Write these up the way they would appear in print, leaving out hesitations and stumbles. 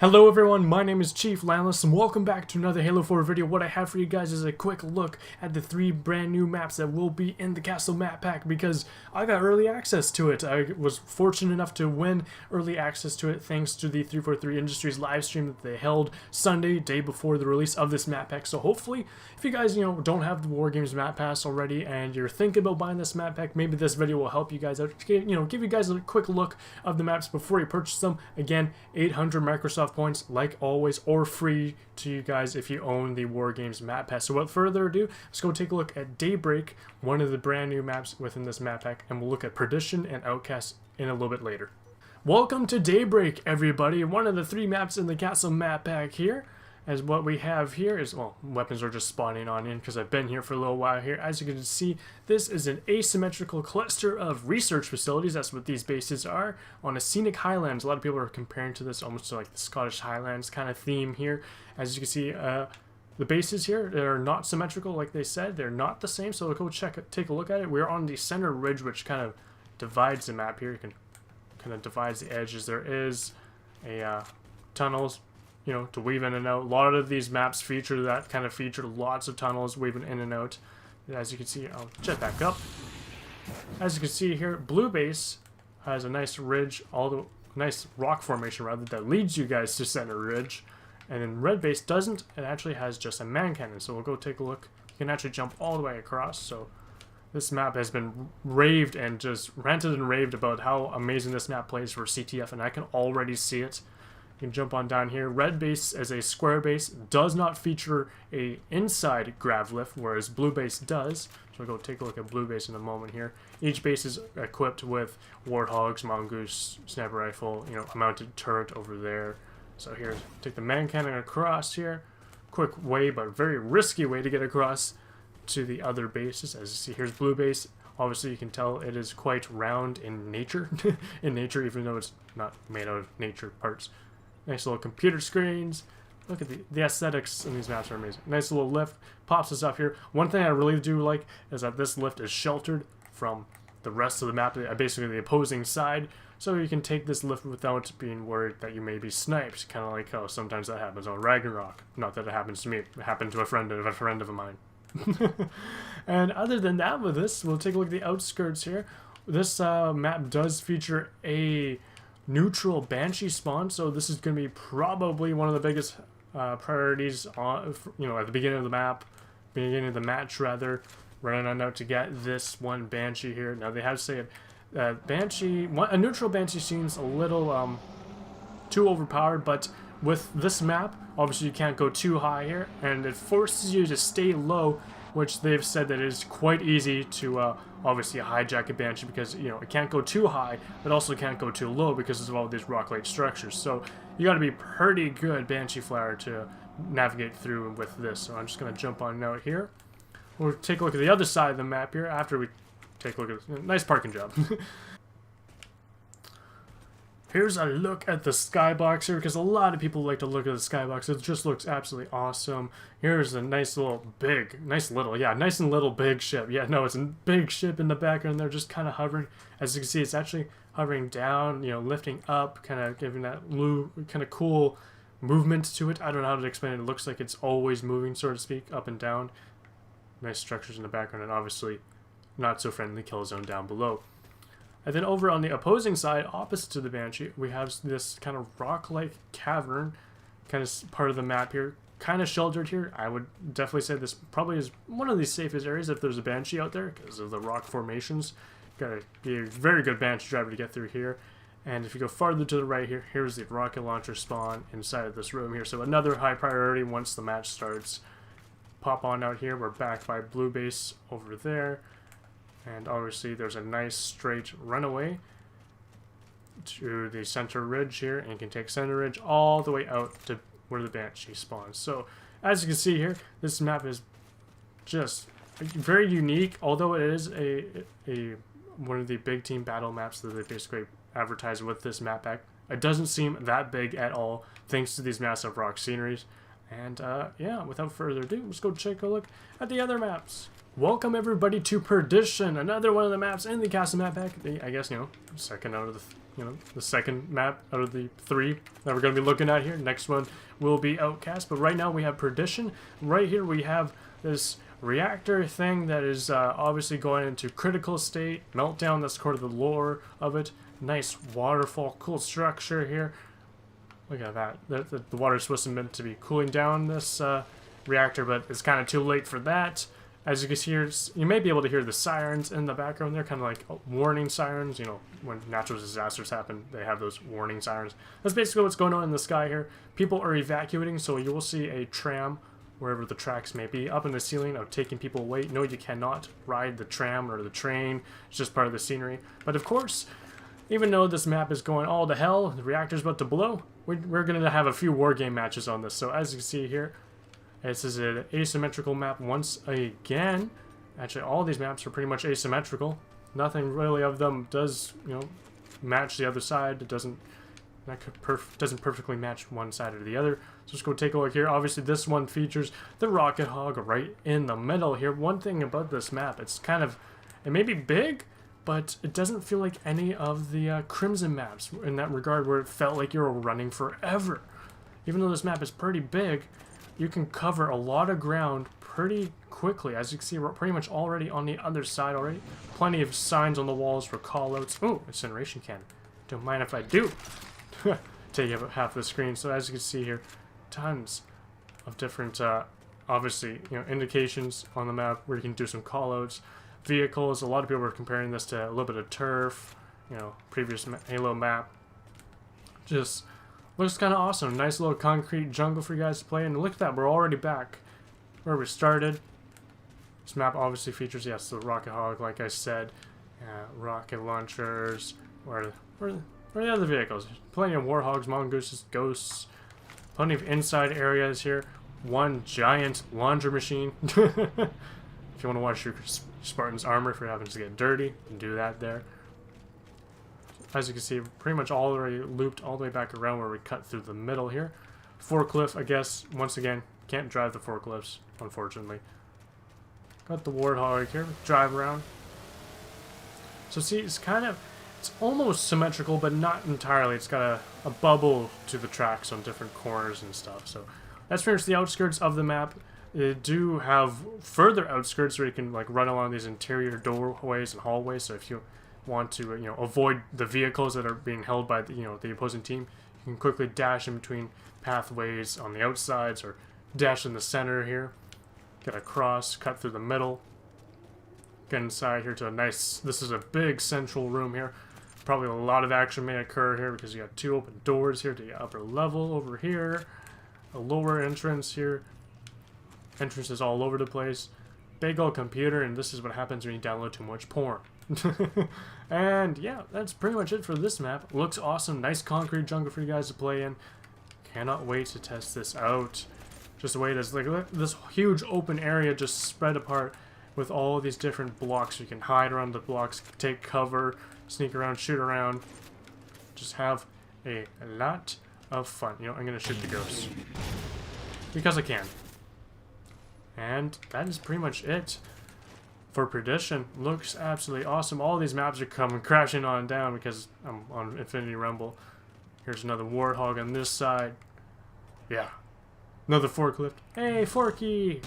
Hello everyone, my name is Chief Landless and welcome back to another Halo 4 video. What I have for you guys is a quick look at the 3 brand new maps that will be in the Castle map pack because I got early access to it. I was fortunate enough to win early access to it thanks to the 343 Industries live stream that they held Sunday, day before the release of this map pack. So hopefully, if you guys don't have the War Games map pass already and you're thinking about buying this map pack, maybe this video will help you guys out. Give you guys a quick look of the maps before you purchase them. Again, 800 Microsoft points like always, or free to you guys if you own the War Games map pass. So without further ado, let's go take a look at Daybreak, one of the brand new maps within this map pack, and we'll look at Perdition and Outcast in a little bit later. Welcome to Daybreak, everybody. One of the 3 maps in the Castle map pack here. As what we have here is, well, weapons are just spawning on in because I've been here for a little while here. As you can see, this is an asymmetrical cluster of research facilities. That's what these bases are on a scenic highlands. A lot of people are comparing to this almost to like the Scottish Highlands kind of theme here. As you can see, the bases here, they're not symmetrical like they said. They're not the same, so we'll go take a look at it. We're on the center ridge, which kind of divides the map here. You can kind of divides the edges. There is a tunnels, to weave in and out. A lot of these maps feature that kind of feature, lots of tunnels weaving in and out. As you can see, I'll jet back up. As you can see here, blue base has a nice ridge, nice rock formation rather, that leads you guys to center ridge. And then red base doesn't, it actually has just a man cannon. So we'll go take a look. You can actually jump all the way across. So this map has been raved and just ranted and raved about how amazing this map plays for CTF, and I can already see it. You can jump on down here. Red base as a square base does not feature a inside grav lift, whereas blue base does. So we'll go take a look at blue base in a moment here. Each base is equipped with warthogs, mongoose, sniper rifle, a mounted turret over there. So here, take the man cannon across here. Quick way, but very risky way to get across to the other bases. As you see, here's blue base. Obviously, you can tell it is quite round in nature, even though it's not made out of nature parts. Nice little computer screens. Look at the aesthetics in these maps are amazing. Nice little lift. Pops us up here. One thing I really do like is that this lift is sheltered from the rest of the map, basically the opposing side. So you can take this lift without being worried that you may be sniped. Kind of like how sometimes that happens on Ragnarok. Not that it happens to me. It happened to a friend of mine. And other than that, with this, we'll take a look at the outskirts here. This map does feature a neutral Banshee spawn, so this is going to be probably one of the biggest priorities at the beginning of the map, beginning of the match rather, running on out to get this one Banshee here. Now they have to say a neutral Banshee seems a little too overpowered, but with this map, obviously you can't go too high here, and it forces you to stay low, which they've said that it is quite easy to obviously hijack a Banshee because it can't go too high, but also can't go too low because of all these rock-like structures. So you got to be pretty good Banshee flyer to navigate through with this. So I'm just going to jump on out here. We'll take a look at the other side of the map here after we take a look at this. Nice parking job. Here's a look at the skybox here, because a lot of people like to look at the skybox. It just looks absolutely awesome. Here's a nice and little big ship. Yeah, no, it's a big ship in the background. They're just kind of hovering. As you can see, it's actually hovering down, lifting up, kind of giving that kind of cool movement to it. I don't know how to explain it. It looks like it's always moving, so to speak, up and down. Nice structures in the background, and obviously not so friendly kill zone down below. And then over on the opposing side, opposite to the Banshee, we have this kind of rock-like cavern, kind of part of the map here, kind of sheltered here. I would definitely say this probably is one of the safest areas if there's a Banshee out there because of the rock formations. Gotta be a very good Banshee driver to get through here. And if you go farther to the right here, here's the rocket launcher spawn inside of this room here. So another high priority once the match starts. Pop on out here. We're back by blue base over there. And obviously there's a nice straight runaway to the center ridge here, and you can take center ridge all the way out to where the Banshee spawns. So as you can see here, this map is just very unique, although it is one of the big team battle maps that they basically advertise with this map pack. It doesn't seem that big at all thanks to these massive rock sceneries. And yeah, without further ado, let's go take a look at the other maps. Welcome everybody to Perdition, another one of the maps in the Castle map pack. I guess, second out of you know, the second map out of the 3 that we're going to be looking at here. Next one will be Outcast, but right now we have Perdition. Right here we have this reactor thing that is obviously going into critical state, meltdown. That's part of the lore of it. Nice waterfall, cool structure here. Look at that. The water's supposed to be meant to be cooling down this reactor, but it's kind of too late for that. As you can hear, you may be able to hear the sirens in the background. They're kind of like warning sirens. You know, when natural disasters happen, they have those warning sirens. That's basically what's going on in the sky here. People are evacuating, so you will see a tram, wherever the tracks may be, up in the ceiling of taking people away. No, you cannot ride the tram or the train. It's just part of the scenery. But of course, even though this map is going all to hell, the reactor's about to blow, we're going to have a few war game matches on this. So as you can see here, this is an asymmetrical map once again. Actually, all these maps are pretty much asymmetrical. Nothing really of them does, you know, match the other side. It doesn't perfectly match one side or the other. So let's go take a look here. Obviously, this one features the rocket hog right in the middle here. One thing about this map, it's kind of, it may be big, but it doesn't feel like any of the Crimson maps in that regard, where it felt like you were running forever. Even though this map is pretty big, you can cover a lot of ground pretty quickly. As you can see, we're pretty much already on the other side already. Plenty of signs on the walls for callouts. Oh, incineration cannon. Don't mind if I do. Take up half the screen. So as you can see here, tons of different, obviously, you know, indications on the map where you can do some callouts. Vehicles. A lot of people are comparing this to a little bit of turf. You know, previous Halo map. Just looks kind of awesome. Nice little concrete jungle for you guys to play in. And look at that, we're already back where we started. This map obviously features, yes, the rocket hog, like I said. Rocket launchers. Where are the other vehicles? Plenty of warhogs, mongooses, ghosts. Plenty of inside areas here. One giant laundry machine. If you want to wash your Spartan's armor if it happens to get dirty, you can do that there. As you can see, pretty much already looped all the way back around where we cut through the middle here. Forklift, I guess, once again, can't drive the forklifts, unfortunately. Got the warthog here, drive around. So see, it's almost symmetrical, but not entirely. It's got a bubble to the tracks on different corners and stuff. So that's pretty much the outskirts of the map. They do have further outskirts where you can like run along these interior doorways and hallways. So if you want to, you know, avoid the vehicles that are being held by the, you know, the opposing team, you can quickly dash in between pathways on the outsides or dash in the center here, get across, cut through the middle, get inside here to a nice, this is a big central room here. Probably a lot of action may occur here because you got 2 open doors here to the upper level over here, a lower entrance here, entrances all over the place, big old computer, and this is what happens when you download too much porn. And yeah, that's pretty much it for this map. Looks awesome. Nice concrete jungle for you guys to play in. Cannot wait to test this out. Just the way it is, like this huge open area just spread apart with all of these different blocks. You can hide around the blocks, take cover, sneak around, shoot around. Just have a lot of fun. You know, I'm gonna shoot the ghosts because I can. And that is pretty much it for Perdition. Looks absolutely awesome. All these maps are coming crashing on down because I'm on Infinity Rumble. Here's another warthog on this side. Yeah. Another forklift. Hey, Forky!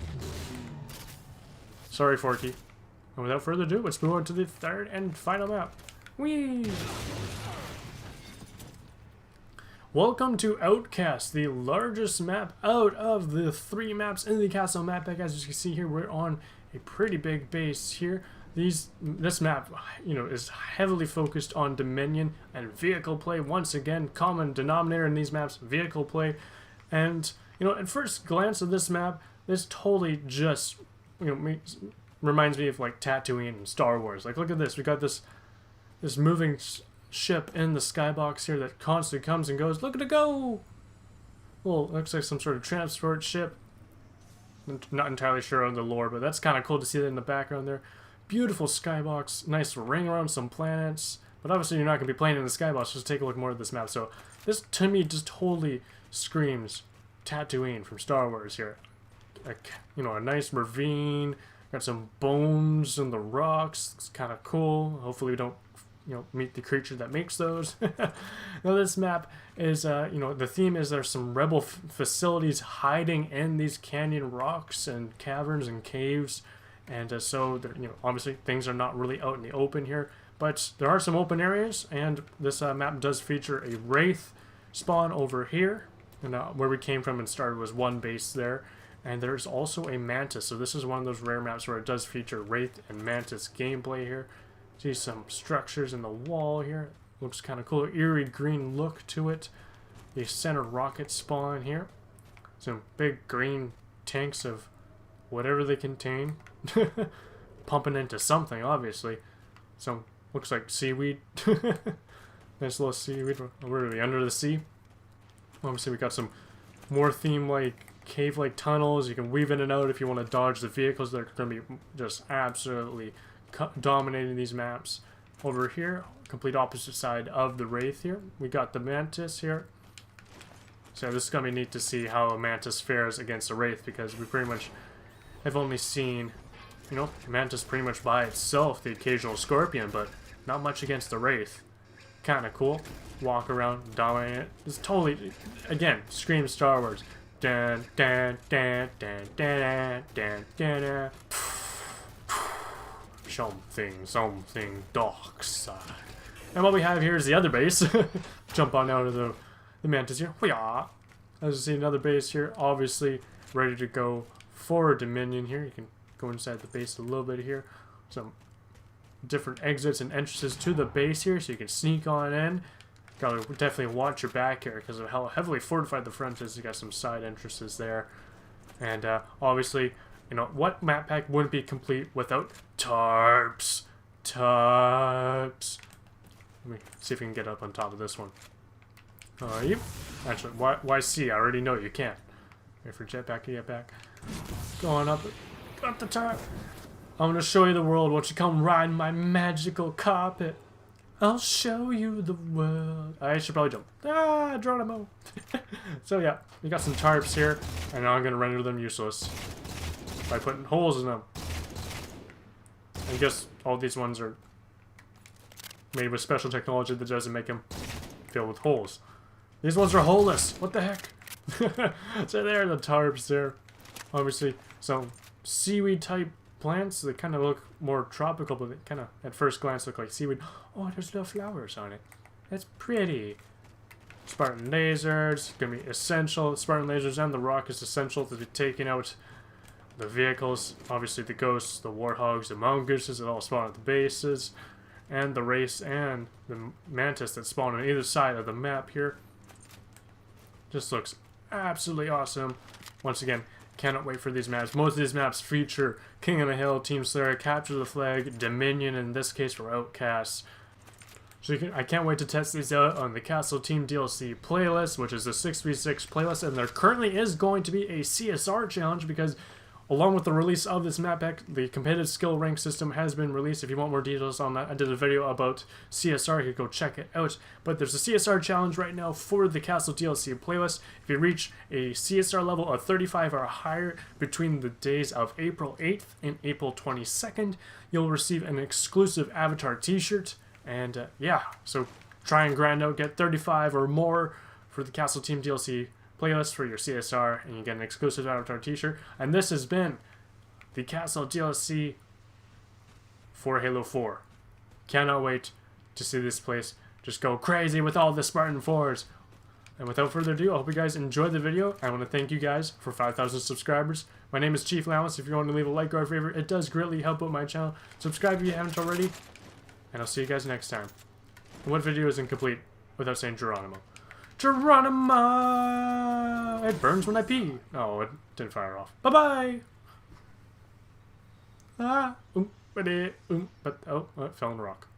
Sorry, Forky. And without further ado, let's move on to the third and final map. Whee! Welcome to Outcast, the largest map out of the 3 maps in the castle map pack. As you can see here, we're on a pretty big base here. This map, you know, is heavily focused on Dominion and vehicle play. Once again, common denominator in these maps, vehicle play. And, you know, at first glance of this map, this totally just, you know, reminds me of like Tatooine and Star Wars. Like, look at this. We got this moving ship in the skybox here that constantly comes and goes. Look at it go! Well, looks like some sort of transport ship. I'm not entirely sure on the lore, but that's kind of cool to see that in the background there. Beautiful skybox, nice ring around some planets. But obviously you're not going to be playing in the skybox, just take a look more at this map. So this, to me, just totally screams Tatooine from Star Wars here. Like, you know, a nice ravine, got some bones in the rocks. It's kind of cool. Hopefully we don't meet the creature that makes those. Now this map is, the theme is there's some rebel facilities hiding in these canyon rocks and caverns and caves, and so obviously things are not really out in the open here, but there are some open areas, and this map does feature a wraith spawn over here, and where we came from and started was one base there. And there's also a mantis, so this is one of those rare maps where it does feature wraith and mantis gameplay here. See some structures in the wall here. Looks kind of cool, eerie green look to it. The center rocket spawn here. Some big green tanks of whatever they contain. Pumping into something, obviously. Some looks like seaweed. Nice little seaweed. Where are we? Under the sea. Obviously we got some more theme-like cave-like tunnels. You can weave in and out if you want to dodge the vehicles that are going to be just absolutely dominating these maps. Over here, complete opposite side of the wraith here, we got the mantis here. So this is going to be neat to see how a mantis fares against a wraith, because we pretty much have only seen, mantis pretty much by itself, the occasional scorpion, but not much against the wraith. Kind of cool. Walk around, dominate it. It's totally, again, screams Star Wars. Dan, dan, dan, dan, dan, dan, dan, dan. Something dark side. And what we have here is the other base. Jump on out of the mantis here. As you see, another base here, obviously ready to go for a dominion here. You can go inside the base a little bit here. Some different exits and entrances to the base here, so you can sneak on in. Gotta definitely watch your back here because of how heavily fortified the front is. You got some side entrances there. And obviously, what map pack wouldn't be complete without tarps? Tarps. Let me see if we can get up on top of this one. You? Actually, why see? I already know you can't. Wait for jetpack to get back. Going up the tarp. I'm gonna show you the world. Won't you come ride my magical carpet? I'll show you the world. I should probably jump. Geronimo. So yeah, we got some tarps here, and now I'm going to render them useless by putting holes in them. I guess all these ones are made with special technology that doesn't make them filled with holes. These ones are holeless. What the heck? So there are the tarps there. Obviously, some seaweed type plants that kind of look more tropical, but they kind of at first glance look like seaweed. Oh, there's little flowers on it. That's pretty. Spartan lasers gonna be essential. Spartan lasers and the rock is essential to be taking out the vehicles. Obviously the ghosts, the warthogs, the mongooses that all spawn at the bases, and the wraiths and the mantis that spawn on either side of the map here. Just looks absolutely awesome. Once again, cannot wait for these maps. Most of these maps feature King of the Hill, Team Slayer, Capture the Flag, Dominion, in this case for Outcast. So I can't wait to test these out on the Castle Team DLC playlist, which is a 6v6 playlist, and there currently is going to be a CSR challenge because along with the release of this map pack, the competitive skill rank system has been released. If you want more details on that, I did a video about CSR. You could go check it out. But there's a CSR challenge right now for the Castle DLC playlist. If you reach a CSR level of 35 or higher between the days of April 8th and April 22nd, you'll receive an exclusive avatar t-shirt. And yeah, so try and grind out, get 35 or more for the Castle Team DLC playlist for your CSR, and you get an exclusive avatar t-shirt. And this has been the Castle DLC for Halo 4. Cannot wait to see this place just go crazy with all the Spartan 4s. And without further ado, I hope you guys enjoyed the video. I want to thank you guys for 5,000 subscribers. My name is Chief Landless. If you want to leave a like or a favorite, it does greatly help out my channel. Subscribe if you haven't already, and I'll see you guys next time. And what video is incomplete without saying Geronimo? Geronimo! It burns when I pee. Oh, it didn't fire off. Bye-bye! But oh, it fell in the rock.